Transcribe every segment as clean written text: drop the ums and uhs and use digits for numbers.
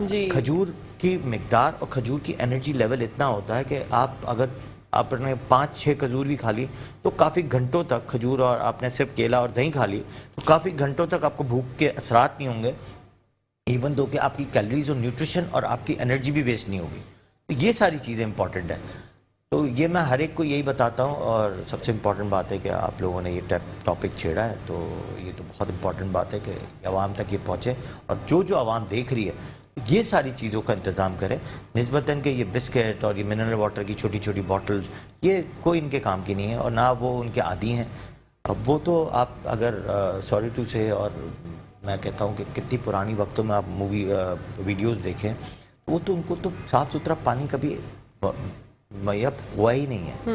جی کھجور کی مقدار اور کھجور کی انرجی لیول اتنا ہوتا ہے کہ آپ اگر آپ نے 5-6 کھجور بھی کھا لی تو کافی گھنٹوں تک کھجور، اور آپ نے صرف کیلا اور دہی کھا لی تو کافی گھنٹوں تک آپ کو بھوک کے اثرات نہیں ہوں گے، ایون دو کہ آپ کی کیلریز اور نیوٹریشن اور آپ کی انرجی بھی ویسٹ نہیں ہوگی. تو یہ ساری چیزیں امپورٹنٹ ہیں. تو یہ میں ہر ایک کو یہی بتاتا ہوں، اور سب سے امپورٹنٹ بات ہے کہ آپ لوگوں نے یہ ٹاپک چھیڑا ہے، تو یہ تو بہت امپورٹنٹ بات ہے کہ عوام تک یہ پہنچے، اور جو عوام دیکھ رہی ہے یہ ساری چیزوں کا انتظام کرے، نسبتاً کہ یہ بسکٹ اور یہ منرل واٹر کی چھوٹی چھوٹی باٹلز یہ کوئی ان کے کام کی نہیں ہے، اور نہ وہ ان کے عادی ہیں. اب وہ تو آپ اگر سوری ٹو سے، اور میں کہتا ہوں کہ کتنی پرانی وقتوں میں آپ مووی ویڈیوز دیکھیں، وہ تو ان کو تو صاف ستھرا پانی کبھی میسر ہوا ہی نہیں ہے،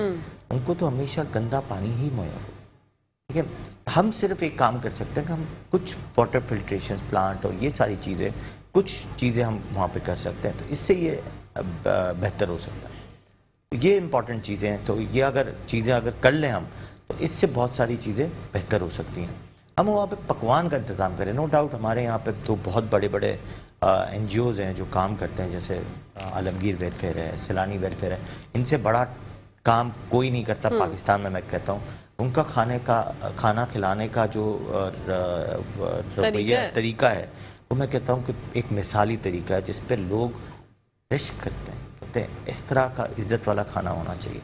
ان کو تو ہمیشہ گندا پانی ہی میسر ہوا. ٹھیک ہے، ہم صرف ایک کام کر سکتے ہیں کہ ہم کچھ واٹر فلٹریشن پلانٹ اور یہ ساری چیزیں، کچھ چیزیں ہم وہاں پہ کر سکتے ہیں، تو اس سے یہ بہتر ہو سکتا ہے. یہ امپورٹنٹ چیزیں ہیں، تو یہ اگر چیزیں اگر کر لیں ہم تو اس سے بہت ساری چیزیں بہتر ہو سکتی ہیں. ہم وہاں پہ پکوان کا انتظام کریں. نو ڈاؤٹ ہمارے یہاں پہ تو بہت بڑے بڑے این جی اوز ہیں جو کام کرتے ہیں، جیسے عالمگیر ویلفیئر ہے، سیلانی ویلفیئر ہے. ان سے بڑا کام کوئی نہیں کرتا پاکستان میں کہتا ہوں. ان کا کھانا کھلانے کا جو رویہ طریقہ ہے وہ میں کہتا ہوں کہ ایک مثالی طریقہ ہے، جس پہ لوگ رشک کرتے ہیں، کہتے ہیں اس طرح کا عزت والا کھانا ہونا چاہیے.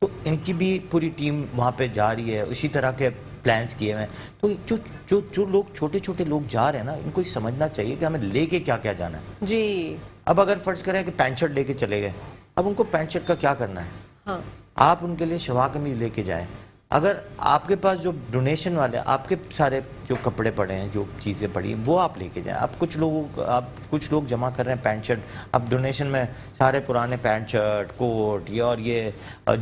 تو ان کی بھی پوری ٹیم وہاں پہ جا رہی ہے، اسی طرح کے پلانس کیے ہوئے ہیں. تو جو لوگ چھوٹے چھوٹے لوگ جا رہے ہیں نا، ان کو یہ سمجھنا چاہیے کہ ہمیں لے کے کیا کیا جانا ہے. جی اب اگر فرض کریں کہ پینٹ شرٹ لے کے چلے گئے، اب ان کو پینٹ شرٹ کا کیا کرنا ہے؟ ہاں، آپ ان کے لیے شلوار قمیض لے کے جائیں. اگر آپ کے پاس جو ڈونیشن والے آپ کے سارے جو کپڑے پڑے ہیں، جو چیزیں پڑی ہیں، وہ آپ لے کے جائیں. اب کچھ لوگ جمع کر رہے ہیں پینٹ شرٹ، اب ڈونیشن میں سارے پرانے پینٹ شرٹ، کوٹ اور یہ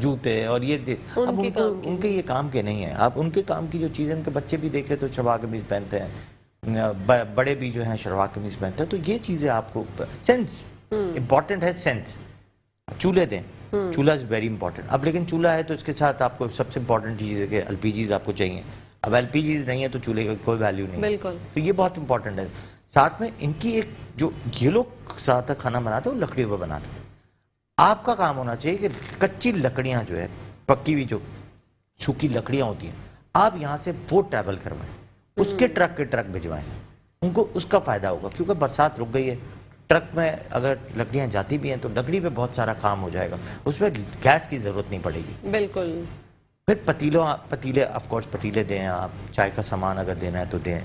جوتے اور یہ، اب ان کے یہ کام کے نہیں ہیں. آپ ان کے کام کی جو چیزیں، ان کے بچے بھی دیکھے تو شلوار قمیض پہنتے ہیں، بڑے بھی جو ہیں شلوار قمیض پہنتے ہیں. تو یہ چیزیں آپ کو سینس امپورٹنٹ ہے. سینس چولہے دیں، چولہا از ویری امپورٹنٹ. اب لیکن چولہا ہے تو اس کے ساتھ آپ کو سب سے امپورٹنٹ چیز ہے کہ ایل پی جیز آپ کو چاہیے. اب ایل پی جیز نہیں ہے تو چولہے کا کوئی ویلیو نہیں. بالکل. تو یہ بہت امپورٹنٹ ہے. ساتھ میں ان کی ایک جو یہ لوگ زیادہ تر کھانا بناتے ہیں وہ لکڑیوں پہ بناتے تھے. آپ کا کام ہونا چاہیے کہ کچی لکڑیاں جو ہے، پکی ہوئی جو سوکھی لکڑیاں ہوتی ہیں، آپ یہاں سے وہ ٹریول کروائیں، اس کے ٹرک بھجوائیں. ان کو اس کا فائدہ ہوگا، کیونکہ برسات رک گئی ہے. ٹرک میں اگر لکڑیاں جاتی بھی ہیں تو لکڑی پہ بہت سارا کام ہو جائے گا، اس میں گیس کی ضرورت نہیں پڑے گی. بالکل. پھر پتیلے آف کورس پتیلے دیں، آپ چائے کا سامان اگر دینا ہے تو دیں.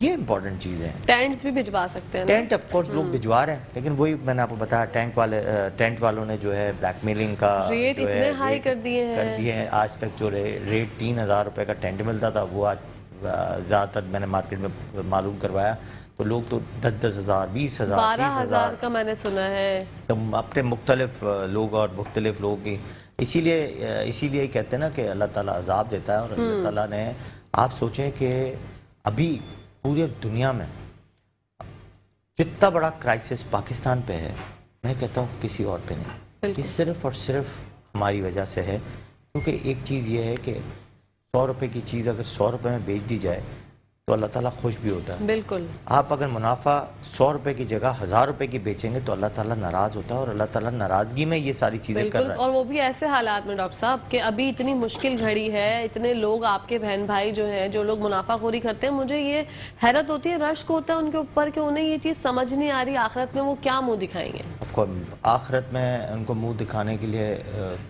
یہ امپورٹنٹ چیزیں ہیں. ٹینٹس بھی بھجوا سکتے ہیں. ٹینٹ آف کورس لوگ بھجوا رہے ہیں، لیکن وہی میں نے آپ کو بتایا، ٹینٹ والوں نے جو ہے بلیک میلنگ کا ریٹ جو ہے اتنے ہائی کر دیے ہیں. آج تک جو ریٹ 3,000 روپے کا ٹینٹ ملتا تھا، وہ آج زیادہ تر میں نے مارکیٹ میں معلوم کروایا تو لوگ تو 10,000 20,000 12,000 کا میں نے سنا ہے. اپنے مختلف لوگ اور مختلف لوگوں کی. اسی لیے کہتے ہیں نا کہ اللہ تعالیٰ عذاب دیتا ہے، اور اللہ تعالیٰ نے، آپ سوچیں کہ ابھی پوری دنیا میں جتنا بڑا کرائسس پاکستان پہ ہے، میں کہتا ہوں کسی اور پہ نہیں. یہ صرف اور صرف ہماری وجہ سے ہے. کیونکہ ایک چیز یہ ہے کہ 100 روپے کی چیز اگر 100 روپے میں بیچ دی جائے تو اللہ تعالیٰ خوش بھی ہوتا ہے. بالکل. آپ اگر منافع 100 روپے کی جگہ 1000 روپے کی بیچیں گے تو اللہ تعالیٰ ناراض ہوتا ہے، اور اللہ تعالیٰ ناراضگی میں یہ ساری چیزیں کر رہا ہے. اور وہ بھی ایسے حالات میں ڈاکٹر صاحب کہ ابھی اتنی مشکل گھڑی ہے، اتنے لوگ آپ کے بہن بھائی جو ہیں جو لوگ منافع خوری کرتے ہیں، مجھے یہ حیرت ہوتی ہے، رشک ہوتا ہے ان کے اوپر کہ انہیں یہ چیز سمجھ نہیں آ رہی آخرت میں وہ کیا منہ دکھائیں گے. آف کورس آخرت میں ان کو منہ دکھانے کے لیے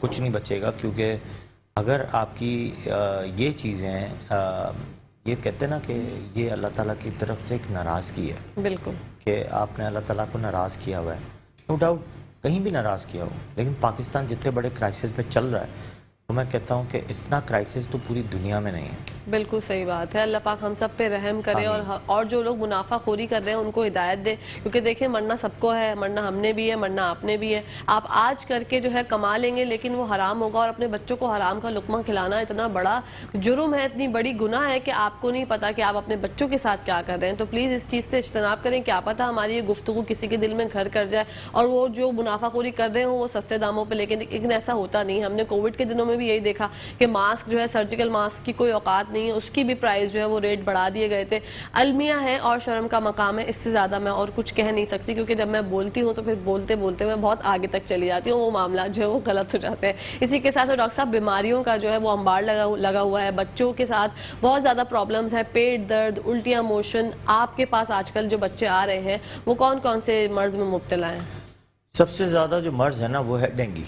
کچھ نہیں بچے گا. کیونکہ اگر آپ کی یہ چیزیں، یہ کہتے ہیں نا کہ یہ اللہ تعالیٰ کی طرف سے ایک ناراضگی ہے. بالکل. کہ آپ نے اللہ تعالیٰ کو ناراض کیا ہوا ہے. نو ڈاؤٹ کہیں بھی ناراض کیا ہو، لیکن پاکستان جتنے بڑے کرائسس میں چل رہا ہے تو میں کہتا ہوں کہ اتنا کرائسس تو پوری دنیا میں نہیں ہے. بالکل صحیح بات ہے. اللہ پاک ہم سب پہ رحم کرے، اور جو لوگ منافع خوری کر رہے ہیں ان کو ہدایت دے. کیونکہ دیکھیں مرنا سب کو ہے، مرنا ہم نے بھی ہے، مرنا آپ نے بھی ہے. آپ آج کر کے جو ہے کما لیں گے لیکن وہ حرام ہوگا، اور اپنے بچوں کو حرام کا لقمہ کھلانا اتنا بڑا جرم ہے، اتنی بڑی گناہ ہے کہ آپ کو نہیں پتا کہ آپ اپنے بچوں کے ساتھ کیا کر رہے ہیں. تو پلیز اس چیز سے اجتناب کریں. کیا پتا ہماری یہ گفتگو کسی کے دل میں گھر کر جائے اور وہ جو منافع خوری کر رہے ہوں وہ سستے داموں پہ، لیکن ایسا ہوتا نہیں. ہم نے کووڈ کے دنوں میں بھی یہی دیکھا کہ ماسک جو ہے، سرجیکل ماسک کی کوئی اوقات نہیں ہے اس کی بھی پرائز جو ہے وہ ریٹ بڑھا دیے گئے تھے. المیہ ہے اور شرم کا مقام ہے, اس سے زیادہ میں اور کچھ کہہ نہیں سکتی, کیونکہ جب میں بولتی ہوں تو پھر بولتے بولتے میں بہت آگے تک چلی جاتی ہوں, وہ معاملات جو ہے وہ غلط ہو جاتے ہیں. اسی کے ساتھ ڈاکٹر صاحب بیماریوں کا جو ہے وہ انبار لگا ہوا ہے, بچوں کے ساتھ بہت زیادہ پرابلمز ہیں, پیٹ درد, الٹیاں موشن. آپ کے پاس آج کل جو بچے آ رہے ہیں وہ کون کون سے مرض میں مبتلا ہیں؟ سب سے زیادہ جو مرض ہے نا وہ ہے ڈینگی.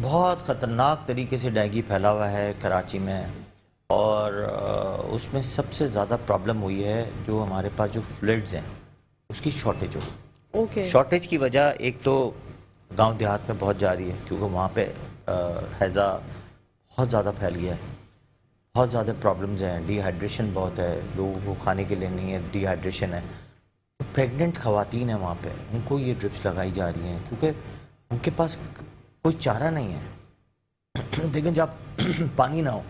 بہت خطرناک طریقے سے ڈینگی پھیلا ہوا ہے کراچی میں, اور اس میں سب سے زیادہ پرابلم ہوئی ہے جو ہمارے پاس جو فلڈز ہیں اس کی شارٹیج ہو. اوکے. شارٹیج کی وجہ ایک تو گاؤں دیہات میں بہت جاری ہے, کیونکہ وہاں پہ ہیضہ بہت زیادہ پھیل گیا ہے, بہت زیادہ پرابلمز ہیں, ڈی ہائیڈریشن بہت ہے, لوگوں کو کھانے کے لیے نہیں ہے, ڈی ہائیڈریشن ہے. پریگننٹ خواتین ہیں وہاں پہ, ان کو یہ ڈرپس لگائی جا رہی ہیں کیونکہ ان کے پاس کوئی چارہ نہیں ہے. دیکھیں جب پانی نہ ہو,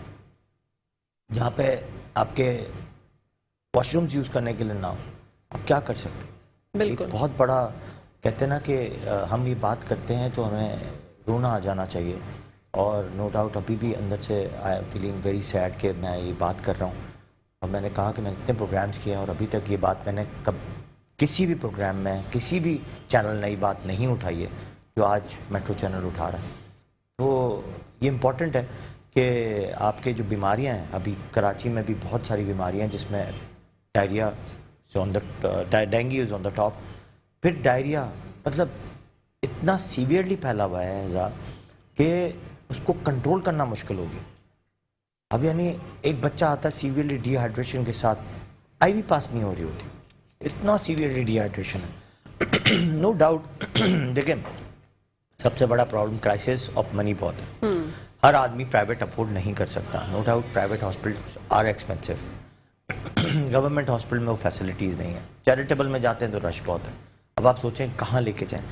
جہاں پہ آپ کے واش رومز یوز کرنے کے لیے نہ ہو, آپ کیا کر سکتے؟ ایک بالکل. بہت بڑا کہتے ہیں نا کہ ہم یہ بات کرتے ہیں تو ہمیں رونا آ جانا چاہیے, اور نو ڈاؤٹ ابھی بھی اندر سے I am feeling very sad کہ میں یہ بات کر رہا ہوں. اور میں نے کہا کہ میں اتنے پروگرامز کیے ہیں اور ابھی تک یہ بات میں نے کسی بھی پروگرام میں کسی بھی چینل نے یہ بات نہیں اٹھائی ہے جو آج میٹرو چینل اٹھا رہا ہے. تو یہ امپورٹنٹ ہے کہ آپ کے جو بیماریاں ہیں, ابھی کراچی میں بھی بہت ساری بیماریاں ہیں جس میں diarrhoea dengue is on the top. پھر ڈائریا مطلب اتنا سیویئرلی پھیلا ہوا ہے ہیضہ کہ اس کو کنٹرول کرنا مشکل ہوگی. اب یعنی ایک بچہ آتا ہے سیویئرلی ڈی ہائیڈریشن کے ساتھ, آئی وی پاس نہیں ہو رہی ہوتی, اتنا سیویئرلی ڈی ہائیڈریشن ہے. نو ڈاؤٹ دیکھیں سب سے بڑا پرابلم کرائسس آف منی بہت ہے. ہر آدمی پرائیویٹ افورڈ نہیں کر سکتا. No doubt private hospital are expensive. Government hospital میں وہ فیسلٹیز نہیں ہیں. چیریٹیبل میں جاتے ہیں تو رش بہت ہے. اب آپ سوچیں کہاں لے کے جائیں.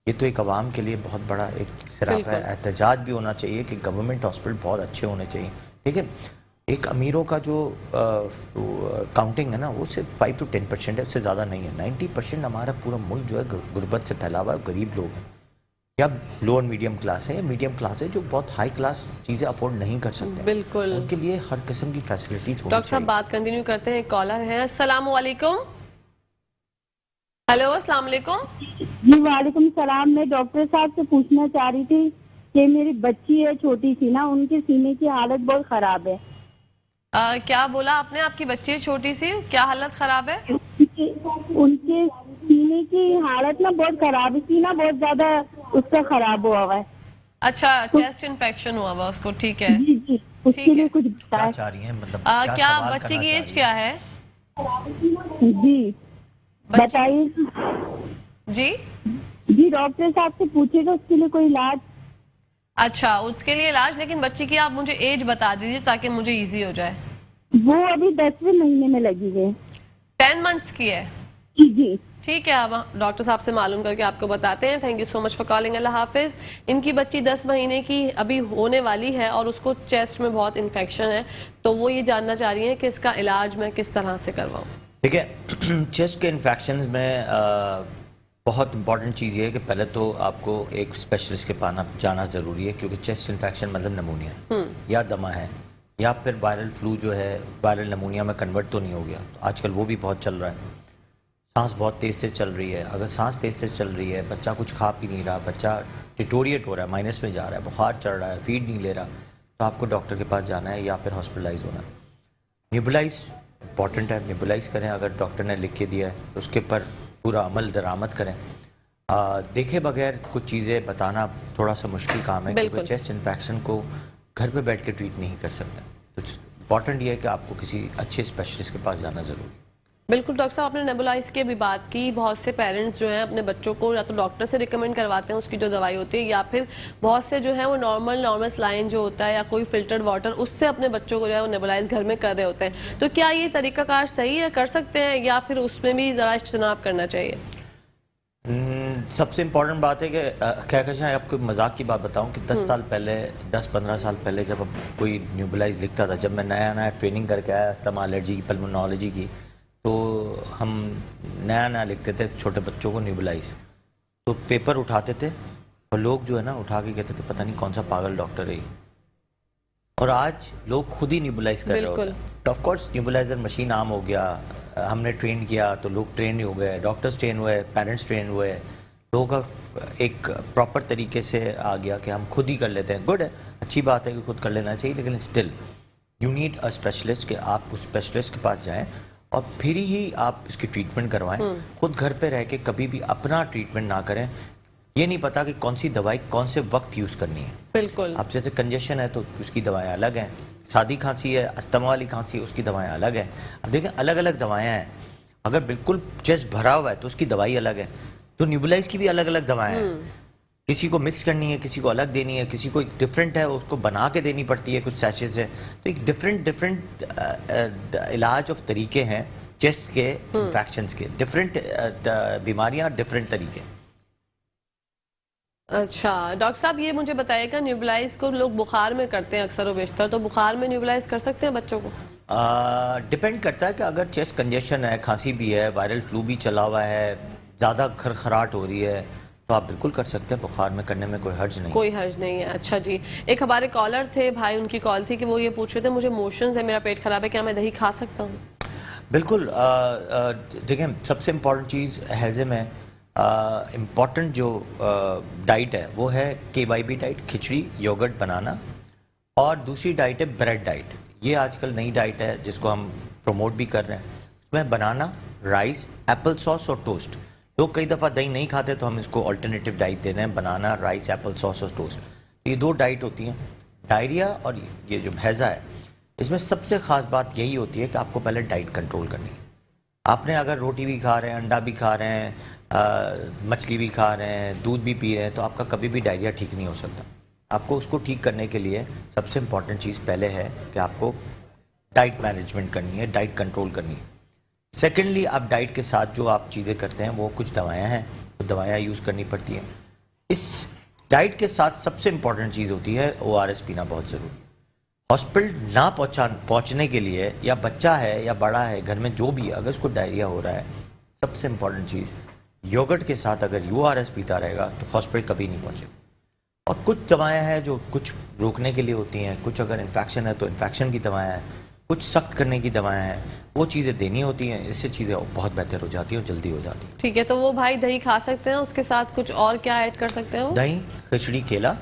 یہ تو ایک عوام کے لیے بہت بڑا ایک سراپا ہے. احتجاج بھی ہونا چاہیے کہ گورنمنٹ ہاسپٹل بہت اچھے ہونے چاہیے. دیکھیں ایک امیروں کا جو کاؤنٹنگ ہے نا وہ صرف 5 to 10% ہے, اس سے زیادہ نہیں ہے. 90% ہمارا پورا ملک جو ہے غربت سے پھیلا ہوا ہے, غریب لوگ ہیں, یا لوور میڈیم کلاس ہے یا میڈیم کلاس ہے جو بہت ہائی کلاس چیزیں افورڈ نہیں کر سکتے. بالکل. ان کے لیے ہر قسم کی فیسلٹیز ہونی ڈاکٹر صاحب چاہیے. بات کنٹینیو کرتے ہیں, ایک کالر ہے. السلام علیکم. ہیلو السلام علیکم. جی وعلیکم السلام. میں ڈاکٹر صاحب سے پوچھنا چاہ رہی تھی کہ میری بچی ہے چھوٹی سی نا, ان کے سینے کی حالت بہت خراب ہے. کیا بولا آپ نے؟ آپ کی بچی چھوٹی سی کیا حالت خراب ہے؟ ان کے سینے کی حالت نا بہت خراب ہے, سینہ بہت زیادہ اس کا خراب ہوا ہوا ہے. اچھا چیسٹ انفیکشن ہوا ہوا اس کو, ٹھیک ہے. جی جی, اس کے لیے کچھ کیا بتائیں. چاہ رہی ہیں مطلب کیا سوال بچی کرنا کی چاہ ایج رہی کیا ہے؟ جی بتائیے. جی جی ڈاکٹر صاحب سے پوچھے گا اس کے لیے کوئی علاج. اچھا اس کے لیے علاج, لیکن بچی کی آپ مجھے ایج بتا دیجیے تاکہ مجھے ایزی ہو جائے. وہ ابھی 10ویں مہینے میں لگی ہے. 10 months کی ہے. جی جی ٹھیک ہے, اب ڈاکٹر صاحب سے معلوم کر کے آپ کو بتاتے ہیں. Thank you so much for calling. اللہ حافظ. ان کی بچی 10 مہینے کی ابھی ہونے والی ہے اور اس کو چیسٹ میں بہت انفیکشن ہے, تو وہ یہ جاننا چاہ رہی ہیں کہ اس کا علاج میں کس طرح سے کرواؤں. دیکھیں چیسٹ کے انفیکشنز میں بہت امپورٹنٹ چیز یہ ہے کہ پہلے تو آپ کو ایک اسپیشلسٹ کے پاس جانا ضروری ہے, کیونکہ چیسٹ انفیکشن مطلب نمونیا یا دمہ ہے, یا پھر وائرل فلو جو ہے وائرل نمونیا میں کنورٹ تو نہیں ہو گیا. آج کل وہ بھی بہت چل رہا ہے. سانس بہت تیز سے چل رہی ہے. اگر سانس تیز سے چل رہی ہے, بچہ کچھ کھا پی نہیں رہا, بچہ ڈیٹوریٹ ہو رہا ہے, مائنس میں جا رہا ہے, بخار چڑھ رہا ہے, فیڈ نہیں لے رہا, تو آپ کو ڈاکٹر کے پاس جانا ہے یا پھر ہاسپٹلائز ہونا ہے. نیبولائز امپورٹنٹ ہے, نیبولائز کریں. اگر ڈاکٹر نے لکھ کے دیا ہے تو اس کے پر پورا عمل درآمد کریں. دیکھے بغیر کچھ چیزیں بتانا تھوڑا سا مشکل کام ہے, کیونکہ چیسٹ انفیکشن کو گھر پہ بیٹھ کے ٹریٹ نہیں کر سکتے. تو امپورٹنٹ یہ ہے کہ آپ کو کسی اچھے اسپیشلسٹ کے پاس جانا ضروری ہے. بالکل ڈاکٹر صاحب, آپ نے نیبولائز کی بھی بات کی. بہت سے پیرنٹس جو ہیں اپنے بچوں کو یا تو ڈاکٹر سے ریکمینڈ کرواتے ہیں اس کی جو دوائی ہوتی ہے, یا پھر بہت سے جو ہیں وہ نارمل سلائن جو ہوتا ہے یا کوئی فلٹرڈ واٹر اس سے اپنے بچوں کو جو ہے وہ نیبولائز گھر میں کر رہے ہوتے ہیں. تو کیا یہ طریقہ کار صحیح ہے, کر سکتے ہیں, یا پھر اس میں بھی ذرا اجتناب کرنا چاہیے؟ سب سے امپورٹنٹ بات ہے کہ کیا کہتے ہیں, آپ کو مذاق کی بات بتاؤں کہ 10-15 سال پہلے جب کوئی نیوبلائز لکھتا تھا, جب میں نیا ٹریننگ کر کے آیا استما الرجی کی, پلمونالوجی کی, تو ہم نیا لکھتے تھے چھوٹے بچوں کو نیوبلائز. تو پیپر اٹھاتے تھے اور لوگ جو ہے نا اٹھا کے کہتے تھے پتہ نہیں کون سا پاگل ڈاکٹر ہے. اور آج لوگ خود ہی نیبولائز کر رہے ہوتے ہیں. تو آف کورس نیبولائزر مشین عام ہو گیا, ہم نے ٹرین کیا تو لوگ ٹرین ہو گئے, ڈاکٹرز ٹرین ہوئے, پیرنٹس ٹرین ہوئے, لوگوں کا ایک پراپر طریقے سے آ گیا کہ ہم خود ہی کر لیتے ہیں. گڈ ہے, اچھی بات ہے کہ خود کر لینا چاہیے, لیکن still you need a specialist, کہ آپ اس اسپیشلسٹ کے پاس جائیں اور پھر ہی آپ اس کی ٹریٹمنٹ کروائیں. خود گھر پہ رہ کے کبھی بھی اپنا ٹریٹمنٹ نہ کریں. یہ نہیں پتا کہ کون سی دوائی کون سے وقت یوز کرنی ہے. بالکل. اب جیسے کنجیشن ہے تو اس کی دوائیں الگ ہیں, سادی کھانسی ہے, استما والی کھانسی ہے, اس کی دوائیں الگ ہیں. اب دیکھیں الگ الگ دوائیں ہیں. اگر بالکل چیسٹ بھرا ہوا ہے تو اس کی دوائی الگ ہے. تو نیبولائز کی بھی الگ الگ دوائیں ہیں. کسی کو مکس کرنی ہے, کسی کو الگ دینی ہے, کسی کو ایک ڈفرینٹ ہے اس کو بنا کے دینی پڑتی ہے کچھ سیشز سے. تو ایک ڈفرینٹ علاج آف طریقے ہیں چیسٹ کے انفیکشنز کے, ڈفرینٹ بیماریاں ڈفرینٹ طریقے. اچھا ڈاکٹر صاحب یہ مجھے بتائیے گا, نیوبلائز کو لوگ بخار میں کرتے ہیں اکثر و بیشتر, تو بخار میں نیوبلائز کر سکتے ہیں بچوں کو؟ ڈپینڈ کرتا ہے کہ اگر چیسٹ کنجیشن ہے, کھانسی بھی ہے, وائرل فلو بھی چلا ہوا ہے, زیادہ خراٹ ہو رہی ہے, تو آپ بالکل کر سکتے ہیں. بخار میں کرنے میں کوئی حرج نہیں. کوئی حرج نہیں ہے. اچھا جی, ایک ہمارے کالر تھے بھائی, ان کی کال تھی کہ وہ یہ پوچھ رہے تھے مجھے موشنز ہے, میرا پیٹ خراب ہے, کیا میں دہی کھا سکتا ہوں؟ بالکل. دیکھیں سب سے امپورٹنٹ چیز ہیضے میں امپورٹنٹ جو ڈائٹ ہے وہ ہے KYB ڈائٹ, کھچڑی, یوگرٹ, بنانا. اور دوسری ڈائٹ ہے بریڈ ڈائٹ. یہ آج کل نئی ڈائٹ ہے جس کو ہم پروموٹ بھی کر رہے ہیں. اس میں بنانا, رائس, ایپل ساس اور ٹوسٹ. لوگ کئی دفعہ دہی نہیں کھاتے تو ہم اس کو آلٹرنیٹیو ڈائٹ دے رہے ہیں, بنانا, رائس, ایپل ساس اور ٹوسٹ. یہ دو ڈائٹ ہوتی ہیں. ڈائریا اور یہ جو ہیضہ ہے اس میں سب سے خاص بات یہی ہوتی ہے کہ آپ کو پہلے ڈائٹ کنٹرول کرنی ہے. آپ نے اگر روٹی بھی کھا رہے ہیں, انڈا بھی کھا رہے ہیں, مچھلی بھی کھا رہے ہیں, دودھ بھی پی رہے ہیں, تو آپ کا کبھی بھی ڈائریا ٹھیک نہیں ہو سکتا. آپ کو اس کو ٹھیک کرنے کے لیے سب سے امپورٹنٹ چیز پہلے ہے کہ آپ کو ڈائٹ مینجمنٹ کرنی ہے, ڈائٹ کنٹرول کرنی ہے. سیکنڈلی آپ ڈائٹ کے ساتھ جو آپ چیزیں کرتے ہیں وہ کچھ دوائیاں ہیں, وہ دوائیاں یوز کرنی پڑتی ہیں. اس ڈائٹ کے ساتھ سب سے امپورٹنٹ چیز ہوتی ہے ORS پینا بہت ضروری. ہاسپٹل نہ پہنچنے کے لیے, یا بچہ ہے یا بڑا ہے گھر میں جو بھی ہے, اگر اس کو ڈائریا ہو رہا ہے, سب سے امپورٹنٹ چیز یوگرٹ کے ساتھ اگر ORS پیتا رہے گا تو ہاسپٹل کبھی نہیں پہنچے. اور کچھ دوائیاں ہیں جو کچھ روکنے کے لیے ہوتی ہیں, کچھ اگر انفیکشن ہے تو انفیکشن کی دوائیاں ہیں, کچھ سخت کرنے کی دوائیاں ہیں, وہ چیزیں دینی ہوتی ہیں. اس سے چیزیں بہت بہتر ہو جاتی ہیں اور جلدی ہو جاتی ہیں. ٹھیک ہے, تو وہ بھائی دہی کھا سکتے ہیں, اس کے ساتھ کچھ اور کیا ایڈ کر سکتے ہیں؟ دہی, کھچڑی, کیلا,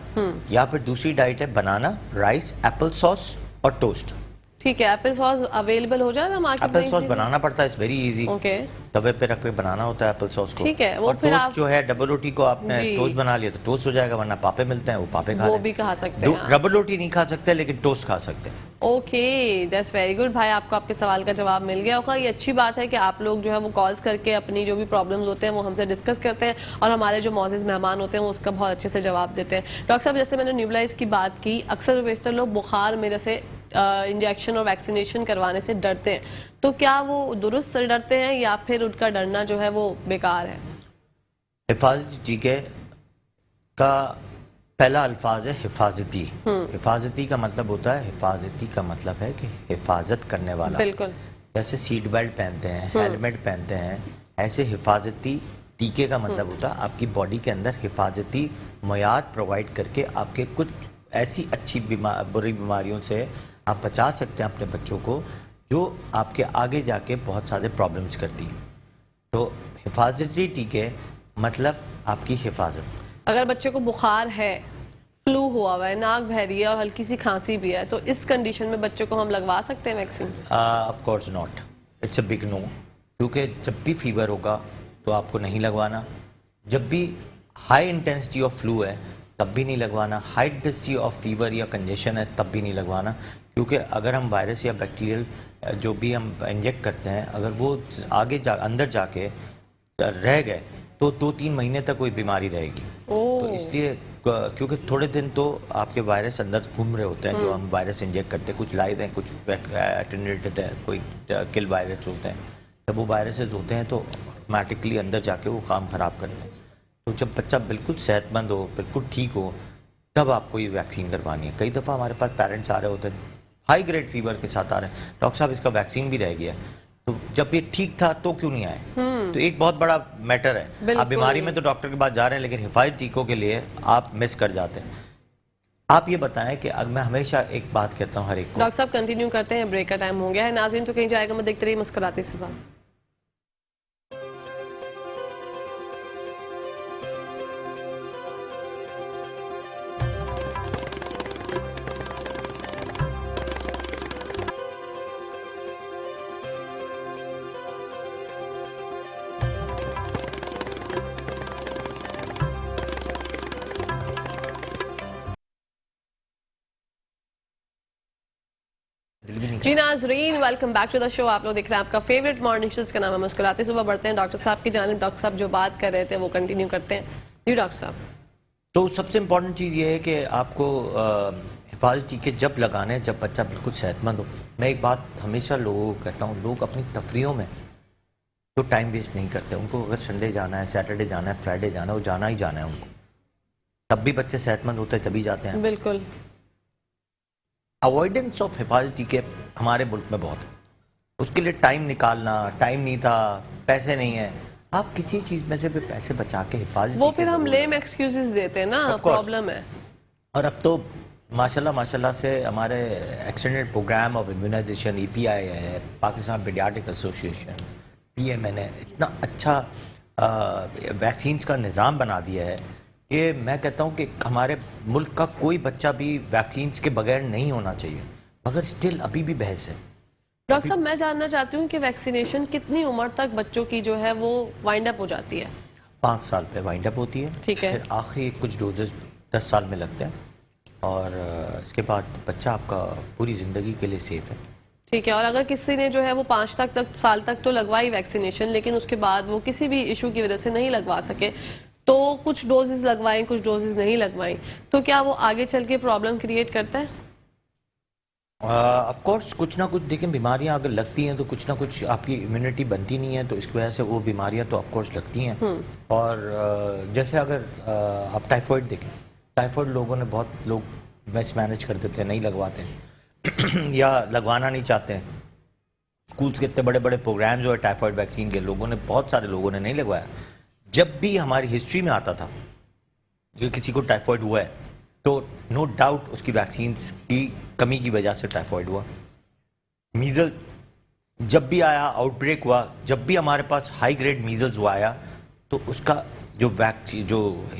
یا پھر دوسری ڈائٹ ہے بنانا, رائس, ایپل ساس اور ٹوسٹ. ٹھیک ہے, ایپل ساس اویلیبل ہو جائے گا مارکیٹ میں؟ ایپل ساس بنانا پڑتا ہے, اٹس ویری ایزی. اوکے, توے پہ رکھ کے بنانا ہوتا ہے ایپل ساس کو. ٹھیک ہے. وہ اور پھر ٹوسٹ جو ہے ڈبل روٹی کو آپ نے ٹوسٹ بنا لیا تو ٹوسٹ ہو جائے گا, ورنہ پاپے ملتے ہیں وہ پاپے کھا لیں. وہ بھی کھا سکتے ہیں. ڈبل روٹی نہیں کھا سکتے لیکن ٹوسٹ کھا سکتے ہیں. Okay, that's very good. بھائی آپ کو آپ کے سوال کا جواب مل گیا ہوگا. یہ اچھی بات ہے کہ آپ لوگ جو ہے وہ کالز کر کے اپنی جو بھی پرابلمز ہوتے ہیں وہ ہم سے ڈسکس کرتے ہیں, اور ہمارے جو معزز مہمان ہوتے ہیں وہ اس کا بہت اچھے سے جواب دیتے ہیں. ڈاکٹر صاحب جیسے میں نے نیوبلائز کی بات کی, اکثر و بیشتر لوگ بخار میں جیسے انجیکشن اور ویکسینیشن کروانے سے ڈرتے ہیں, تو کیا وہ درست سے ڈرتے ہیں یا پھر ان کا ڈرنا جو ہے وہ بیکار ہے؟ حفاظتی ٹیکے کا پہلا الفاظ ہے حفاظتی. حفاظتی کا مطلب ہوتا ہے, حفاظتی کا مطلب ہے کہ حفاظت کرنے والا. بالکل. جیسے سیٹ بیلٹ پہنتے ہیں, ہیلمٹ پہنتے ہیں, ایسے حفاظتی ٹیکے کا مطلب ہوتا ہے آپ کی باڈی کے اندر حفاظتی مواد پرووائڈ کر کے آپ کے کچھ ایسی اچھی بری بیماریوں سے آپ بچا سکتے ہیں اپنے بچوں کو, جو آپ کے آگے جا کے بہت سارے پرابلمس کرتی ہیں. تو حفاظتی ٹیکے مطلب آپ کی حفاظت. اگر بچے کو بخار ہے, فلو ہوا ہوا ہے, ناک بہ رہی ہے اور ہلکی سی کھانسی بھی ہے, تو اس کنڈیشن میں بچوں کو ہم لگوا سکتے ہیں vaccine? Of course not, it's a big no. کیونکہ جب بھی فیور ہوگا تو آپ کو نہیں لگوانا, جب بھی ہائی انٹینسٹی آف فلو ہے تب بھی نہیں لگوانا, ہائی انٹینسٹی آف فیور یا کنجیشن ہے تب بھی نہیں لگوانا. کیونکہ اگر ہم وائرس یا بیکٹیریل جو بھی ہم انجیکٹ کرتے ہیں اگر وہ آگے اندر جا کے رہ گئے تو 2-3 مہینے تک کوئی بیماری رہے گی. تو اس لیے کیونکہ تھوڑے دن تو آپ کے وائرس اندر گھوم رہے ہوتے ہیں, جو ہم وائرس انجیکٹ کرتے ہیں, کچھ لائیو ہیں, کچھ اٹینیویٹڈ ہے, کوئی کل وائرس ہوتے ہیں. جب وہ وائرسز ہوتے ہیں تو آٹومیٹکلی اندر جا کے وہ کام خراب کرتے ہیں. تو جب بچہ بالکل صحت مند ہو, بالکل ٹھیک ہو, تب آپ کو یہ ویکسین کروانی ہے. کئی دفعہ ہمارے پاس پیرنٹس آ رہے ہوتے ہیں ہائی گریڈ فیور کے ساتھ آ رہے ہیں, ڈاکٹر صاحب اس کا ویکسین بھی رہ گیا, تو جب یہ ٹھیک تھا تو کیوں نہیں آئے؟ تو ایک بہت بڑا میٹر ہے. آپ بیماری میں تو ڈاکٹر کے پاس جا رہے ہیں لیکن حفاظتی ٹیکوں کے لیے آپ مس کر جاتے ہیں. آپ یہ بتائیں کہ میں ہمیشہ ایک بات کہتا ہوں ہر ایک کو. ڈاکٹر صاحب کنٹینیو کرتے ہیں, بریک کا ٹائم ہو گیا ہے. ناظرین تو کہیں جائے گا, میں دیکھتے رہیے مسکراتے سے بات. جی ناظرین, ویلکم بیک ٹو دا شو. آپ لوگ دیکھ رہے ہیں آپ کا فیوریٹ مارننگ شو, جس کا نام ہے مسکراتے صبح. بڑھتے ہیں ڈاکٹر صاحب کی جانب. ڈاکٹر صاحب جو بات کر رہے تھے وہ کنٹینیو کرتے ہیں. جی ڈاکٹر صاحب. تو سب سے امپورٹنٹ چیز یہ ہے کہ آپ کو حفاظتی ٹیکے جب لگانے ہیں جب بچہ بالکل صحت مند ہو. میں ایک بات ہمیشہ لوگوں کو کہتا ہوں, لوگ اپنی تفریحوں میں تو ٹائم ویسٹ نہیں کرتے. ان کو اگر سنڈے جانا ہے, سیٹرڈے جانا ہے, فرائیڈے جانا ہے, وہ جانا ہی جانا ہے ان کو. تب بھی بچے صحت مند ہوتے ہیں تبھی جاتے ہیں. بالکل. اوائڈنس آف حفاظتی ٹیکے ہمارے ملک میں بہت ہے. اس کے لیے ٹائم نکالنا, ٹائم نہیں تھا, پیسے نہیں ہیں. آپ کسی چیز میں سے بھی پیسے بچا کے حفاظتی وہ پھر ہم لیم ایکسکیوزز دیتے ہیں نا, پرابلم ہے. اور اب تو ماشاءاللہ سے ہمارے extended programme of immunisation EPI ہے, پاکستان پیڈیاٹرک ایسوسیشن, PMN ہے, اتنا اچھا ویکسینز کا نظام بنا دیا ہے کہ میں کہتا ہوں کہ ہمارے ملک کا کوئی بچہ بھی ویکسینز کے بغیر نہیں ہونا چاہیے, مگر اسٹل ابھی بھی بحث ہے. ڈاکٹر صاحب, میں جاننا چاہتی ہوں کہ ویکسینیشن کتنی عمر تک بچوں کی جو ہے وہ وائنڈ اپ ہو جاتی ہے؟ 5 سال پہ وائنڈ اپ ہوتی ہے. ٹھیک ہے. پھر آخری کچھ ڈوزز 10 سال میں لگتے ہیں, اور اس کے بعد بچہ آپ کا پوری زندگی کے لیے سیف ہے. ٹھیک ہے. اور اگر کسی نے جو ہے وہ 5 سال تک تو لگوائی ویکسینیشن, لیکن اس کے بعد وہ کسی بھی ایشو کی وجہ سے نہیں لگوا سکے, تو کچھ ڈوزز لگوائیں کچھ ڈوزز نہیں لگوائیں, تو کیا وہ آگے چل کے پرابلم کریٹ کرتا ہے؟ آف کورس کچھ نہ کچھ دیکھیں, بیماریاں اگر لگتی ہیں تو کچھ نہ کچھ آپ کی امیونٹی بنتی نہیں ہے, تو اس کی وجہ سے وہ بیماریاں تو آف کورس لگتی ہیں. اور جیسے اگر آپ ٹائیفائڈ دیکھیں, ٹائیفائڈ لوگوں نے بہت لوگ مس مینج کر دیتے ہیں, نہیں لگواتے ہیں یا لگوانا نہیں چاہتے ہیں. اسکولس کے اتنے بڑے بڑے پروگرامز جو ہے ٹائیفائڈ ویکسین کے, لوگوں نے بہت سارے لوگوں نے نہیں لگوایا. جب بھی ہماری ہسٹری میں آتا تھا کہ کسی کو ٹائیفائڈ ہوا ہے تو نو ڈاؤٹ اس کی ویکسینز کی کمی کی وجہ سے ٹائیفائڈ ہوا. میزل جب بھی آیا, آؤٹ بریک ہوا, جب بھی ہمارے پاس ہائی گریڈ میزلز ہوا آیا, تو اس کا جو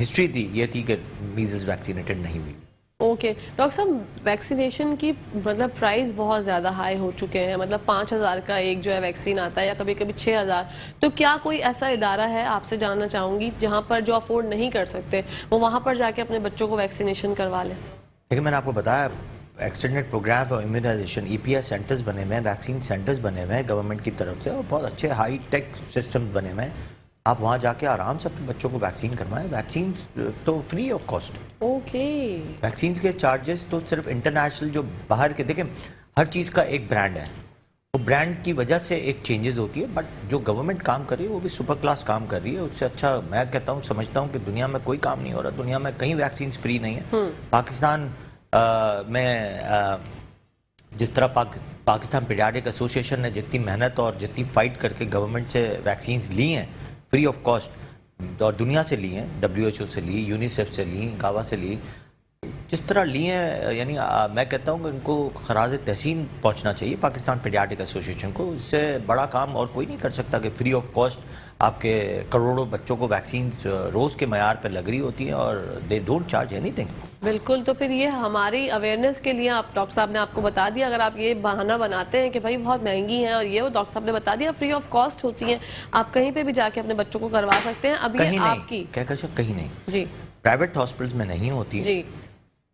ہسٹری تھی یہ تھی کہ میزلز ویکسینیٹڈ نہیں ہوئی. اوکے. ڈاکٹر صاحب, ویکسینیشن کی مطلب پرائز بہت زیادہ ہائی ہو چکے ہیں, مطلب 5,000 کا ایک جو ہے ویکسین آتا ہے, یا کبھی کبھی 6,000. تو کیا کوئی ایسا ادارہ ہے, آپ سے جاننا چاہوں گی, جہاں پر جو افورڈ نہیں کر سکتے وہ وہاں پر جا کے اپنے بچوں کو ویکسینیشن کروا لیں؟ لیکن میں نے آپ کو بتایا, extended programme of immunisation EPI centres بنے ہوئے ہیں, ویکسین سینٹرز بنے ہوئے ہیں گورنمنٹ کی طرف سے, اور بہت اچھے ہائی ٹیک سسٹم بنے ہوئے ہیں. آپ وہاں جا کے آرام سے اپنے بچوں کو ویکسین کروائیں. ویکسینز تو free of cost. Okay. Vaccines کے چارجز تو صرف انٹرنیشنل جو باہر کے, دیکھیں ہر چیز کا ایک برانڈ ہے, وہ برانڈ کی وجہ سے ایک چینجز ہوتی ہے, بٹ جو گورنمنٹ کام کر رہی ہے وہ بھی سپر کلاس کام کر رہی ہے. اس سے اچھا میں کہتا ہوں, سمجھتا ہوں کہ دنیا میں کوئی کام نہیں ہو رہا, دنیا میں کہیں ویکسینز فری نہیں ہے. پاکستان میں جس طرح پاکستان پیڈیاٹرک ایسوسیشن نے جتنی محنت اور جتنی فائٹ کر کے گورنمنٹ سے ویکسینز لی ہیں فری آف کاسٹ, اور دنیا سے لی ہیں, WHO سے لی, یونیسیف سے لی, گاوا سے لی, جس طرح لی ہیں, یعنی میں کہتا ہوں کہ ان کو خراج تحسین پہنچنا چاہیے پاکستان پیڈیاٹرک ایسوسیشن کو. اس سے بڑا کام اور کوئی نہیں کر سکتا کہ فری آف کاسٹ آپ کے کروڑوں بچوں کو ویکسینز روز کے معیار پہ لگ رہی ہوتی ہیں, اور they don't charge any thing. بالکل. تو پھر یہ ہماری اویئرنیس کے لیے آپ ڈاکٹر صاحب نے آپ کو بتا دیا, اگر آپ یہ بہانہ بناتے ہیں کہ بھائی بہت مہنگی ہیں, اور یہ وہ ڈاکٹر صاحب نے بتا دیا فری آف کاسٹ ہوتی ہیں, آپ کہیں پہ بھی جا کے اپنے بچوں کو کروا سکتے ہیں. اب یہ آپ کی کہیں نہیں جی پرائیویٹ ہاسپٹلس میں نہیں ہوتی جی,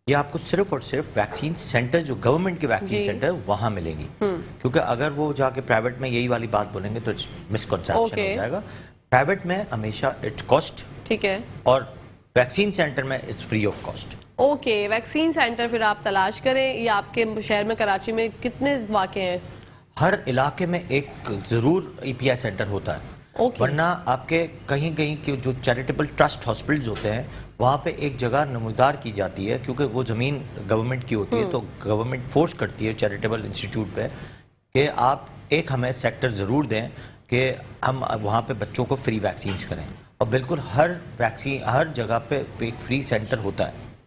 یہ آپ کو صرف اور صرف ویکسین سینٹر جو گورنمنٹ کے ویکسین سینٹر وہاں ملیں گی. کیونکہ اگر وہ جا کے پرائیویٹ میں یہی والی بات بولیں گے تو مسکنسیپشن ہو جائے گا. پرائیویٹ میں ہمیشہ اٹ کاسٹ, ٹھیک ہے, اور ویکسین سینٹر میں it's free of cost. Okay. Vaccine centre پھر آپ تلاش کریں. یہ آپ کے شہر میں کراچی میں کتنے واقع ہیں؟ ہر علاقے میں ایک ضرور EPI سینٹر ہوتا ہے, ورنہ آپ کے کہیں کہیں کے جو چیریٹیبل ٹرسٹ ہاسپٹلز ہوتے ہیں وہاں پہ ایک جگہ نمودار کی جاتی ہے, کیونکہ وہ زمین گورنمنٹ کی ہوتی ہے, تو گورنمنٹ فورس کرتی ہے چیریٹیبل انسٹیٹیوٹ پہ کہ آپ ایک ہمیں سیکٹر ضرور دیں کہ ہم وہاں پہ بچوں کو فری ویکسینز کریں. اور بالکل ہر جگہ پہ ایک فری سینٹر ہوتا ہے.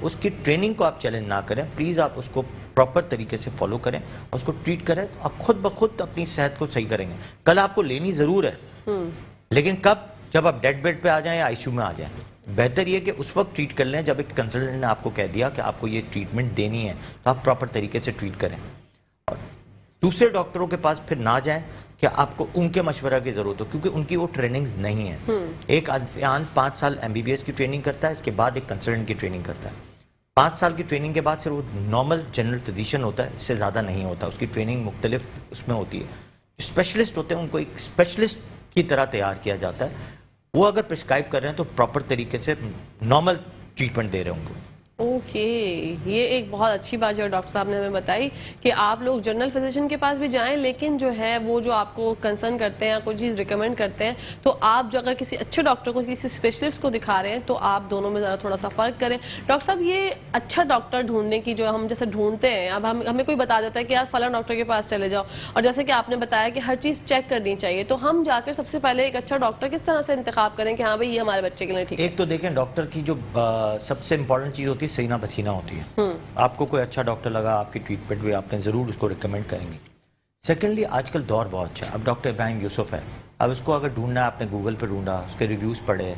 اس کی ٹریننگ کو آپ چیلنج نہ کریں, پلیز آپ اس کو پراپر طریقے سے فالو کریں, اس کو ٹریٹ کریں, تو آپ خود بخود اپنی صحت کو صحیح کریں گے. کل آپ کو لینی ضرور ہے, لیکن کب؟ جب آپ ڈیڈ بیڈ پہ آ جائیں یا آئی سی یو میں آ جائیں. بہتر یہ کہ اس وقت ٹریٹ کر لیں جب ایک کنسلٹنٹ نے آپ کو کہہ دیا کہ آپ کو یہ ٹریٹمنٹ دینی ہے, تو آپ پراپر طریقے سے ٹریٹ کریں. اور دوسرے ڈاکٹروں کے پاس پھر نہ جائیں کہ آپ کو ان کے مشورہ کی ضرورت ہو, کیونکہ ان کی وہ ٹریننگز نہیں ہیں. ایک انسان 5 سال MBBS کی ٹریننگ کرتا ہے, اس کے بعد ایک کنسلٹنٹ کی ٹریننگ کرتا ہے. 5 سال کی ٹریننگ کے بعد صرف وہ نارمل جنرل فزیشین ہوتا ہے, اس سے زیادہ نہیں ہوتا. اس کی ٹریننگ مختلف اس میں ہوتی ہے. جو اسپیشلسٹ ہوتے ہیں ان کو ایک اسپیشلسٹ کی طرح تیار کیا جاتا ہے. وہ اگر پرسکرائب کر رہے ہیں تو پراپر طریقے سے نارمل ٹریٹمنٹ دے رہے ہوں گے. اوکے, یہ ایک بہت اچھی بات جو ڈاکٹر صاحب نے ہمیں بتائی کہ آپ لوگ جنرل فزیشین کے پاس بھی جائیں, لیکن جو ہے وہ جو آپ کو کنسرن کرتے ہیں, کوئی چیز ریکمینڈ کرتے ہیں, تو آپ جو اگر کسی اچھے ڈاکٹر کو, کسی اسپیشلسٹ کو دکھا رہے ہیں, تو آپ دونوں میں ذرا تھوڑا سا فرق کریں. ڈاکٹر صاحب, یہ اچھا ڈاکٹر ڈھونڈنے کی جو ہم جیسے ڈھونڈتے ہیں, اب ہمیں کوئی بتا دیتا ہے کہ یار فلاں ڈاکٹر کے پاس چلے جاؤ, اور جیسے کہ آپ نے بتایا کہ ہر چیز چیک کرنی چاہیے, تو ہم جا کر سب سے پہلے ایک اچھا ڈاکٹر کس طرح سے انتخاب کریں کہ ہاں بھائی یہ ہمارے بچے کے لیے ٹھیک ہے؟ ایک تو دیکھیں, ڈاکٹر کی جو سب سے امپورٹنٹ چیز ہوتی ہے سینہ بسینہ ہوتی ہے. آپ کو کوئی اچھا ڈاکٹر لگا, آپ کی ٹریٹمنٹ بھی آپ نے ضرور اس کو ریکمینڈ کریں گے. سیکنڈلی, آج کل دور بہت اچھا ہے. اب ڈاکٹر ابراہیم یوسف ہے, اب اس کو اگر ڈھونڈنا ہے, آپ نے گوگل پہ ڈھونڈا, اس کے ریویوز پڑھے.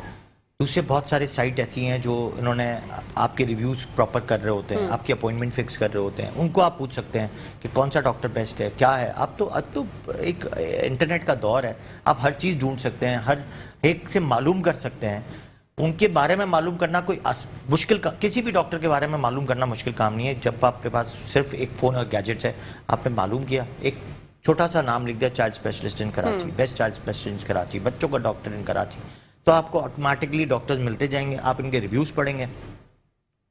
دوسرے بہت سارے سائٹ ایسی ہیں جو انہوں نے آپ کے ریویوز پراپر کر رہے ہوتے ہیں, آپ کی اپوائنٹمنٹ فکس کر رہے ہوتے ہیں. ان کو آپ پوچھ سکتے ہیں کہ کون سا ڈاکٹر بیسٹ ہے, کیا ہے. اب تو ایک انٹرنیٹ کا دور ہے, آپ ہر چیز ڈھونڈ سکتے ہیں, ہر ایک سے معلوم کر سکتے ہیں. ان کے بارے میں معلوم کرنا کوئی مشکل کسی بھی ڈاکٹر کے بارے میں معلوم کرنا مشکل کام نہیں ہے. جب آپ کے پاس صرف ایک فون اور گیجٹس ہے, آپ نے معلوم کیا, ایک چھوٹا سا نام لکھ دیا, child specialist in Karachi, best child specialist in Karachi, بچوں کا ڈاکٹر ان کراچی, تو آپ کو آٹومیٹکلی ڈاکٹرز ملتے جائیں گے. آپ ان کے ریویوز پڑھیں گے,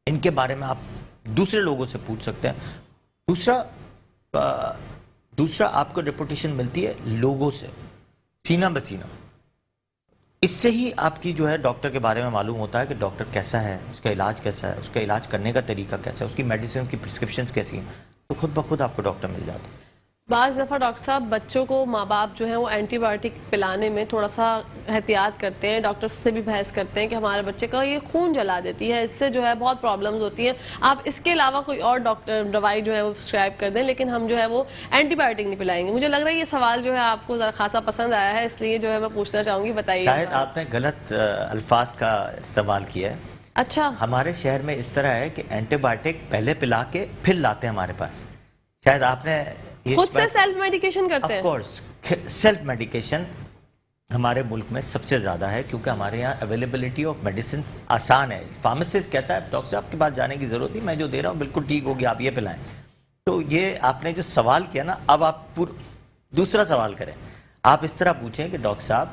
ان کے بارے میں آپ دوسرے لوگوں سے پوچھ سکتے ہیں. دوسرا آپ کو ریپوٹیشن ملتی ہے لوگوں سے, سینہ بسینہ. اس سے ہی آپ کی جو ہے ڈاکٹر کے بارے میں معلوم ہوتا ہے کہ ڈاکٹر کیسا ہے, اس کا علاج کیسا ہے, اس کا علاج کرنے کا طریقہ کیسا ہے, اس کی میڈیسن کی پرسکرپشنز کیسی ہیں, تو خود بخود آپ کو ڈاکٹر مل جاتا ہے. بعض دفعہ ڈاکٹر صاحب بچوں کو ماں باپ جو ہیں وہ اینٹی بایوٹک پلانے میں تھوڑا سا احتیاط کرتے ہیں, ڈاکٹر سے بھی بحث کرتے ہیں کہ ہمارے بچے کا یہ خون جلا دیتی ہے, اس سے جو ہے بہت پرابلمز ہوتی ہیں, آپ اس کے علاوہ کوئی اور ڈاکٹر دوائی جو ہے وہ پرسکرائب کر دیں, لیکن ہم جو ہے وہ اینٹی بایوٹک نہیں پلائیں گے. مجھے لگ رہا ہے یہ سوال جو ہے آپ کو ذرا خاصا پسند آیا ہے, اس لیے جو ہے میں پوچھنا چاہوں گی, بتائیے. شاید آپ نے غلط الفاظ کا استعمال کیا ہے. اچھا, ہمارے شہر میں اس طرح ہے کہ اینٹی بایوٹک پہلے پلا کے پھر لاتے ہیں ہمارے پاس. شاید آپ نے خود سے سیلف میڈیکیشن کرتے ہیں؟ آف کورس, سیلف میڈیکیشن ہمارے ملک میں سب سے زیادہ ہے, کیونکہ ہمارے یہاں اویلیبلٹی آف میڈیسنس آسان ہے. فارماسسٹ کہتا ہے ڈاکٹر صاحب کے پاس جانے کی ضرورت نہیں, میں جو دے رہا ہوں بالکل ٹھیک ہوگی, آپ یہ پلائیں. تو یہ آپ نے جو سوال کیا نا, اب آپ دوسرا سوال کریں. آپ اس طرح پوچھیں کہ ڈاکٹر صاحب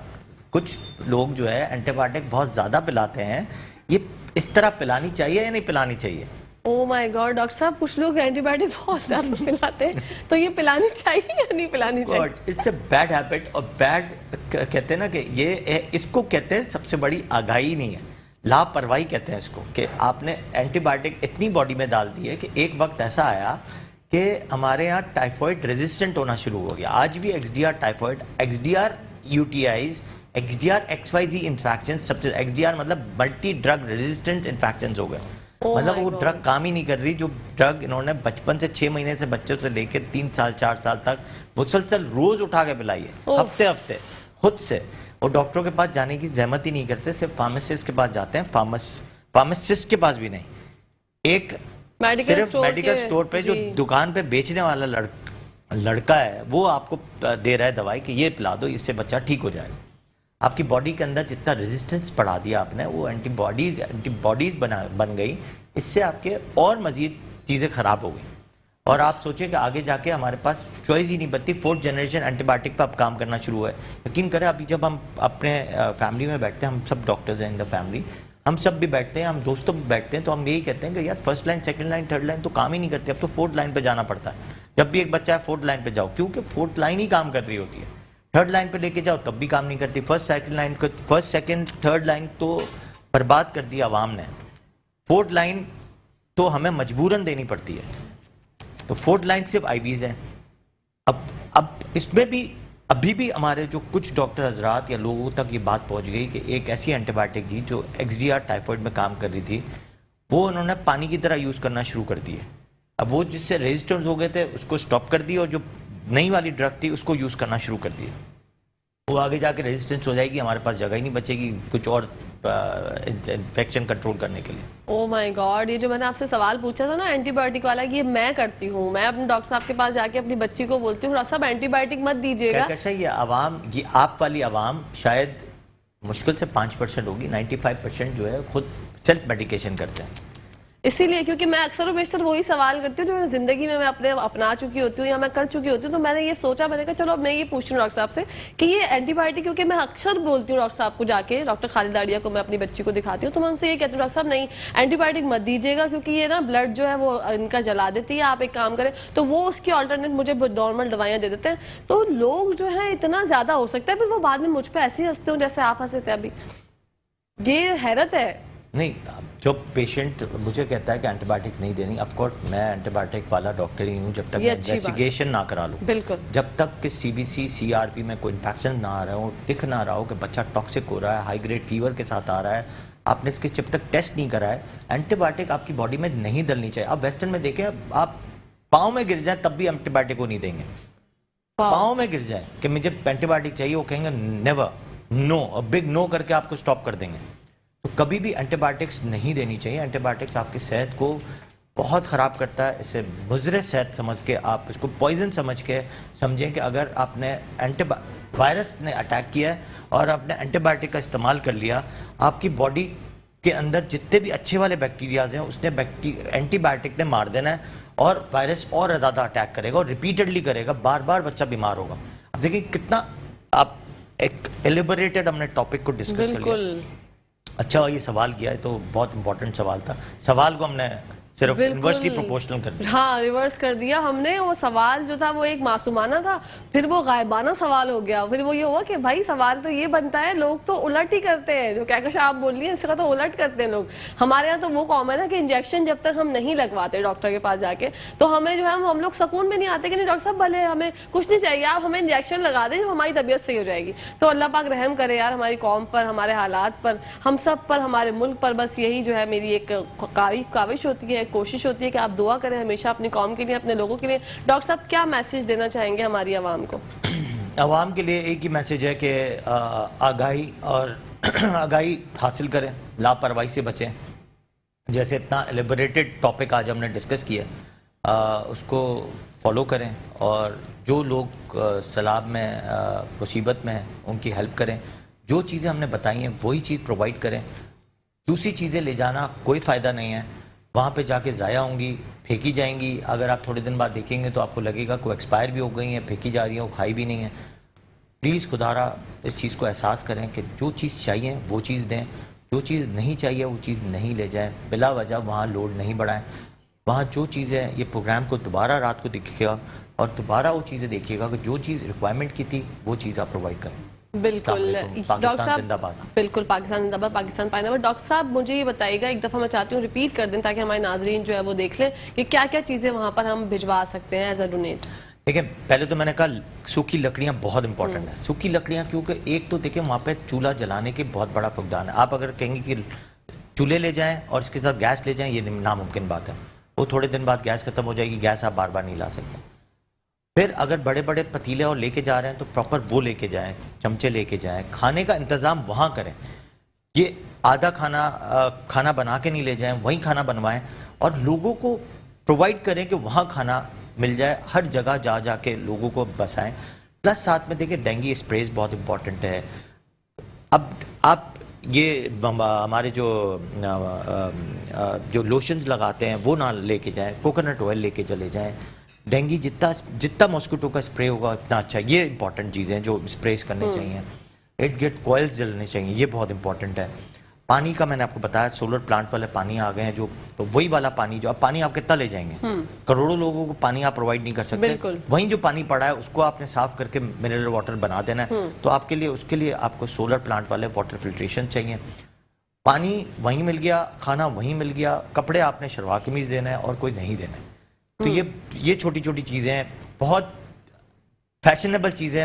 کچھ لوگ جو ہے اینٹی بایوٹک بہت زیادہ پلاتے ہیں, یہ اس طرح پلانی چاہیے یا نہیں پلانی چاہیے؟ او مائی گاڈ, ڈاکٹر صاحب کچھ لوگ اینٹی بایوٹک بہت زیادہ پلاتے ہیں, تو یہ پلانی چاہیے یا نہیں پلانی چاہیے؟ اٹس اے بیڈ ہیبٹ, اور بیڈ کہتے ہیں نا کہ یہ اس کو کہتے ہیں سب سے بڑی آگاہی نہیں ہے, لاپرواہی کہتے ہیں اس کو, کہ آپ نے اینٹی بایوٹک اتنی باڈی میں ڈال دی ہے کہ ایک وقت ایسا آیا کہ ہمارے یہاں ٹائیفائڈ ریزسٹنٹ ہونا شروع ہو گیا. آج بھی XDR typhoid, XDR UTIs, XDR XYZ infection, سب سے XDR مطلب ملٹی ڈرگ ریزسٹنٹ انفیکشنز ہو گئے. مطلب وہ ڈرگ کام ہی نہیں کر رہی, جو ڈرگ انہوں نے بچپن سے 6 مہینے سے بچوں سے لے کے 3 سال 4 سال تک مسلسل روز اٹھا کے پلائی ہے, ہفتے خود سے. اور ڈاکٹروں کے پاس جانے کی زحمت ہی نہیں کرتے, صرف فارماسسٹ کے پاس جاتے ہیں. فارماسسٹ کے پاس بھی نہیں, ایک صرف میڈیکل سٹور پہ جو دکان پہ بیچنے والا لڑکا ہے وہ آپ کو دے رہا ہے دوائی کہ یہ پلا دو, اس سے بچہ ٹھیک ہو جائے گا. آپ کی باڈی کے اندر جتنا ریزسٹنس بڑھا دیا آپ نے, وہ اینٹی باڈیز بن گئی, اس سے آپ کے اور مزید چیزیں خراب ہو گئی. اور آپ سوچیں کہ آگے جا کے ہمارے پاس چوائس ہی نہیں بنتی, 4th جنریشن اینٹی بایوٹک پہ اب کام کرنا شروع ہوا ہے. یقین کریں ابھی جب ہم اپنے فیملی میں بیٹھتے ہیں, ہم سب ڈاکٹرز ہیں ان دا فیملی, ہم سب بھی بیٹھتے ہیں, ہم دوستوں بھی بیٹھتے ہیں, تو ہم یہی کہتے ہیں کہ یار first line, second line, third line تو کام ہی نہیں کرتی, اب تو 4th لائن پہ جانا پڑتا ہے. جب بھی ایک بچہ ہے 4th لائن پہ جاؤ, کیونکہ 4th لائن ہی کام کر رہی ہوتی ہے. 3rd لائن پہ لے کے جاؤ تب بھی کام نہیں کرتی. فرسٹ سیکنڈ 3rd لائن تو برباد کر دی عوام نے, 4th لائن تو ہمیں مجبوراً دینی پڑتی ہے. تو 4th لائن صرف IVs ہیں. اب اس میں بھی ابھی بھی ہمارے جو کچھ ڈاکٹر حضرات یا لوگوں تک یہ بات پہنچ گئی کہ ایک ایسی اینٹی بایوٹک تھی جو ایکس ڈی آر ٹائیفائڈ میں کام کر رہی تھی، وہ انہوں نے پانی کی طرح یوز کرنا شروع کر دی ہے. اب وہ جس سے ریزسٹنس ہو گئے تھے اس کو سٹاپ کر دی، اور جو نئی والی ڈرگ تھی اس کو یوز کرنا شروع کر دیا. وہ آگے جا کے ریزسٹنس ہو جائے گی، ہمارے پاس جگہ ہی نہیں بچے گی کچھ اور انفیکشن کنٹرول کرنے کے لیے. او مائی گاڈ، یہ جو میں نے آپ سے سوال پوچھا تھا نا اینٹی بایوٹک والا، یہ میں کرتی ہوں. میں اپنے ڈاکٹر صاحب کے پاس جا کے اپنی بچی کو بولتی ہوں صاحب اینٹی بایوٹک مت دیجیے گا. کیسا یہ عوام، یہ آپ والی عوام شاید مشکل سے 5% ہوگی، 95% جو ہے خود سیلف میڈیکیشن کرتے ہیں. اسی لیے کیونکہ میں اکثر و بیشتر وہی سوال کرتی ہوں جو زندگی میں اپنے اپنا چکی ہوتی ہوں یا میں کر چکی ہوتی ہوں. تو میں نے یہ سوچا، میں نے کہا چلو اب میں یہ پوچھ رہا ہوں ڈاکٹر صاحب سے کہ یہ اینٹی بایوٹک، کیونکہ میں اکثر بولتی ہوں ڈاکٹر صاحب کو جا کے، ڈاکٹر خالد آڑیہ کو میں اپنی بچی کو دکھاتی ہوں، تو میں ان سے یہ کہتی ہوں ڈاکٹر صاحب نہیں اینٹی بایوٹک مت دیجیے گا کیونکہ یہ نا بلڈ جو ہے وہ ان کا جلا دیتی ہے. آپ ایک کام کریں، تو وہ اس کی آلٹرنیٹ مجھے نارمل دوائیاں دے دیتے ہیں. تو لوگ جو ہیں اتنا زیادہ ہو سکتا ہے پھر وہ بعد میں مجھ پہ ایسے ہی ہنستے ہوں جیسے آپ ہنسے تھے ابھی. یہ حیرت ہے. نہیں، جو پیشنٹ مجھے کہتا ہے کہ اینٹی بایوٹکس نہیں دینی، آف کورس میں اینٹی بایوٹک والا ڈاکٹر ہی ہوں جب تک میں انویسٹیگیشن نہ کرا لوں. بالکل. جب تک کہ C B C C R P میں کوئی انفیکشن نہ آ رہا ہو، دکھ نہ رہا ہو کہ بچہ ٹاکسک ہو رہا ہے، ہائی گریڈ فیور کے ساتھ آ رہا ہے، آپ نے اس کے جب تک ٹیسٹ نہیں کرا ہے، اینٹی بایوٹک آپ کی باڈی میں نہیں ڈلنی چاہیے. آپ ویسٹرن میں دیکھیں، آپ پاؤں میں گر جائیں تب بھی اینٹی بایوٹک کو نہیں دیں گے. پاؤں میں گر جائیں کہ مجھے اینٹی بایوٹک چاہیے، وہ کہیں گے نیور، نو، بگ نو کر کے آپ کو سٹاپ کر دیں گے. تو کبھی بھی اینٹی بایوٹکس نہیں دینی چاہیے. اینٹی بایوٹکس آپ کی صحت کو بہت خراب کرتا ہے. اسے مضر صحت سمجھ کے، آپ اس کو پوائزن سمجھ کے سمجھیں کہ اگر آپ نے وائرس نے اٹیک کیا ہے اور آپ نے اینٹی بایوٹک کا استعمال کر لیا، آپ کی باڈی کے اندر جتنے بھی اچھے والے بیکٹیریاز ہیں اس نے اینٹی بایوٹک نے مار دینا ہے، اور وائرس اور زیادہ اٹیک کرے گا اور ریپیٹڈلی کرے گا، بار بار بچہ بیمار ہوگا. اب دیکھیں کتنا آپ ایک ایلیبریٹڈ ہم نے ٹاپک کو ڈسکس کر لیا. اچھا یہ سوال کیا ہے تو بہت امپورٹنٹ سوال تھا. سوال کو ہم نے صرف انورسلی پروپورشنل کر دیا. ہاں ریورس کر دیا ہم نے. وہ سوال جو تھا وہ ایک معصومانہ تھا، پھر وہ غائبانہ سوال ہو گیا. پھر وہ یہ ہوا کہ بھائی سوال تو یہ بنتا ہے، لوگ تو الٹ ہی کرتے ہیں. جو کہکشاں آپ بول رہی ہیں اس کا تو الٹ کرتے ہیں لوگ. ہمارے یہاں تو وہ قوم ہے نا کہ انجیکشن جب تک ہم نہیں لگواتے ڈاکٹر کے پاس جا کے تو ہمیں جو ہے ہم لوگ سکون میں نہیں آتے کہ نہیں ڈاکٹر صاحب بھلے ہمیں کچھ نہیں چاہیے، آپ ہمیں انجیکشن لگا دیں جو ہماری طبیعت صحیح ہو جائے گی. تو اللہ پاک رحم کرے یار ہماری قوم پر، ہمارے حالات پر، ہم سب پر، ہمارے ملک پر. بس یہی جو ہے میری ایک کاوش ہوتی ہے، کوشش ہوتی ہے کہ آپ دعا کریں ہمیشہ اپنی قوم کے لیے، اپنے لوگوں کے لیے. ڈاکٹر صاحب کیا میسج دینا چاہیں گے ہماری عوام کو؟ عوام کے لیے ایک ہی میسج ہے کہ آگاہی حاصل کریں، لاپرواہی سے بچیں. جیسے اتنا ایلیبریٹڈ ٹاپک آج ہم نے ڈسکس کیا، اس کو فالو کریں، اور جو لوگ سیلاب میں مصیبت میں ہیں ان کی ہیلپ کریں. جو چیزیں ہم نے بتائی ہیں وہی چیز پرووائڈ کریں. دوسری چیزیں لے جانا کوئی فائدہ نہیں ہے، وہاں پہ جا کے ضائع ہوں گی، پھینکی جائیں گی. اگر آپ تھوڑے دن بعد دیکھیں گے تو آپ کو لگے گا کوئی ایکسپائر بھی ہو گئی ہیں، پھینکی جا رہی ہیں، وہ کھائی بھی نہیں ہیں. پلیز خدارا اس چیز کو احساس کریں کہ جو چیز چاہیے وہ چیز دیں، جو چیز نہیں چاہیے وہ چیز نہیں لے جائیں. بلا وجہ وہاں لوڈ نہیں بڑھائیں. وہاں جو چیزیں، یہ پروگرام کو دوبارہ رات کو دیکھیے گا اور دوبارہ وہ چیزیں دیکھیے گا کہ جو چیز ریکوائرمنٹ کی تھی وہ چیز آپ پرووائڈ کریں. بالکل ڈاکٹر صاحب، بالکل پاکستان زندہ باد، پاکستان پائندہ باد. ڈاکٹر صاحب مجھے یہ بتائیے گا، ایک دفعہ میں چاہتی ہوں ریپیٹ کر دیں تاکہ ہمارے ناظرین جو ہے وہ دیکھ لیں کہ کیا کیا چیزیں وہاں پر ہم بھجوا سکتے ہیں ایز اے ڈونیٹ. دیکھیں پہلے تو میں نے کہا سوکھی لکڑیاں بہت امپورٹنٹ ہیں. سوکھی لکڑیاں کیونکہ ایک تو دیکھیں وہاں پہ چولہا جلانے کے بہت بڑا فقدان ہے. آپ اگر کہیں گے کہ چولہے لے جائیں اور اس کے ساتھ گیس لے جائیں، یہ ناممکن بات ہے. وہ تھوڑے دن بعد گیس ختم ہو جائے گی، گیس آپ بار بار نہیں لا سکتے. پھر اگر بڑے بڑے پتیلے اور لے کے جا رہے ہیں تو پراپر وہ لے کے جائیں، چمچے لے کے جائیں. کھانے کا انتظام وہاں کریں. یہ آدھا کھانا بنا کے نہیں لے جائیں، وہیں کھانا بنوائیں اور لوگوں کو پرووائڈ کریں کہ وہاں کھانا مل جائے. ہر جگہ جا جا کے لوگوں کو بسائیں. پلس ساتھ میں دیکھیں ڈینگی اسپریز بہت امپورٹنٹ ہے. اب آپ یہ ہمارے جو لوشنز لگاتے ہیں وہ نہ لے کے جائیں، کوکونٹ آئل لے کے چلے جائیں. ڈینگی جتنا ماسکیٹو کا اسپرے ہوگا اتنا اچھا. یہ امپورٹنٹ چیزیں جو اسپریز کرنے چاہیے. ارد گرد کوئلز جلنے چاہیے، یہ بہت امپورٹنٹ ہے. پانی کا میں نے آپ کو بتایا سولر پلانٹ والے پانی آ گئے ہیں جو، تو وہی والا پانی جو اب پانی آپ کتنا لے جائیں گے؟ کروڑوں لوگوں کو پانی آپ پرووائڈ نہیں کر سکتے. وہیں جو پانی پڑا ہے اس کو آپ نے صاف کر کے منرل واٹر بنا دینا ہے. تو آپ کے لیے اس کے لیے آپ کو سولر پلانٹ والے واٹر فلٹریشن چاہیے. پانی وہیں مل گیا، کھانا وہیں مل گیا، کپڑے آپ نے شلوار قمیض دینا ہے اور کوئی نہیں دینا ہے. تو یہ چھوٹی چھوٹی چیزیں ہیں، بہت فیشنیبل چیزیں.